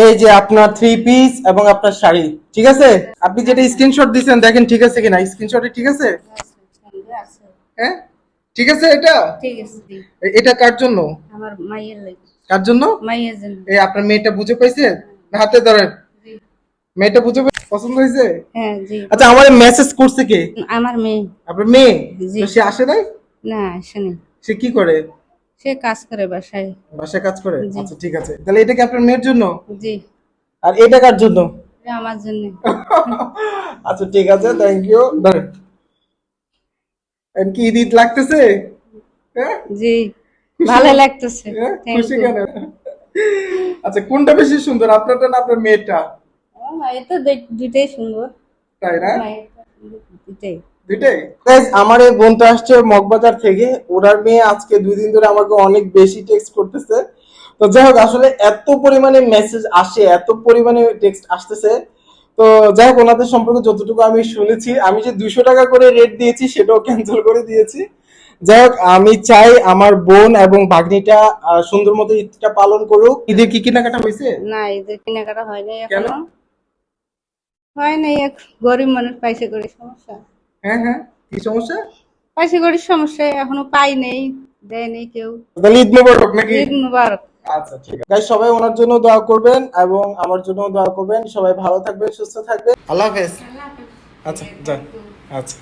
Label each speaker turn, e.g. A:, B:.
A: এই যে আপনার থ্রি পিস এবং আপনার শাড়ি, ঠিক আছে? আপনি যেটা স্ক্রিনশট দিয়েছেন দেখেন ঠিক আছে কিনা, স্ক্রিনশটে ঠিক আছে? হ্যাঁ ঠিক আছে। এটা
B: ঠিক আছে দি।
A: এটা কার জন্য?
B: আমার মাইয়ের লাগবে।
A: কার জন্য?
B: মাইয়ের জন্য।
A: এই আপনার মেয়েটা বুঝে পাইছে না? হাতে ধরেন।
B: জি।
A: মেয়েটা বুঝে পছন্দ হয়েছে?
B: হ্যাঁ জি।
A: আচ্ছা, আমার মেসেজ করছে কে?
B: আমার মেয়ে।
A: আপনার মেয়ে?
B: জি।
A: তো সে আসে নাই?
B: না আসেনি।
A: সে কি করে?
B: সে কাজ করে বাসায়।
A: বাসায় কাজ করে?
B: জি।
A: আচ্ছা ঠিক আছে, তাহলে এটা কি আপনার মেয়ের জন্য?
B: জি।
A: আর এটা কার জন্য?
B: এটা আমার জন্য।
A: আচ্ছা ঠিক আছে, থ্যাংক ইউ। ধরেন। কি ঈদ ঈদ লাগতেছে? হ্যাঁ
B: জি। ভালো লাগতেছে।
A: হ্যাঁ,
B: থ্যাংক
A: খুশি
B: ইউ।
A: কেন? আচ্ছা, কোনটা বেশি সুন্দর, আপনারটা না আপনার মেয়েটা?
B: এই তো দুইটাই সুন্দর।
A: তাই না?
B: মায়েরটা সুন্দর, দুইটাই।
A: দুইটাই। গাইস, আমার এই বোনটা আসছে মগবাজার থেকে, ওনার মেয়ে আজকে 2 দিন ধরে আমাকে অনেক বেশি টেক্সট করতেছে। তো যাই হোক, আসলে এত পরিমাণে মেসেজ আসে, এত পরিমাণে টেক্সট আসতেছে। তো যাই হোক, ওনাদের সম্পর্কে যতটুকু আমি শুনেছি, আমি যে 200 টাকা করে রেট দিয়েছি সেটাও ক্যান্সেল করে দিয়েছি। যাই হোক, আমি চাই আমার বোন এবং ভাগ্নিটা সুন্দর মতো ঈদটা পালন করুক। ঈদের কি কেনাকাটা হয়েছে?
B: না এদের কেনাকাটা হয় নাই
A: কেন?
B: এখনো। হয় নাই, এক গরিব মানুষ পয়সা করে সমস্যা।
A: হ্যাঁ হ্যাঁ, কি সমস্যা?
B: পয়সা করে সমস্যা, এখনো পাই নেই, দেয় নেই কেউ।
A: তাহলে ঈদ মোবারক নাকি?
B: ঈদ মুবারক।
A: আচ্ছা ঠিক আছে গাইস, সবাই ওনার জন্য দোয়া করবেন এবং আমার জন্য দোয়া করবেন। সবাই ভালো থাকবেন, সুস্থ থাকবেন। আল্লাহ হাফেজ। আচ্ছা যান। আচ্ছা।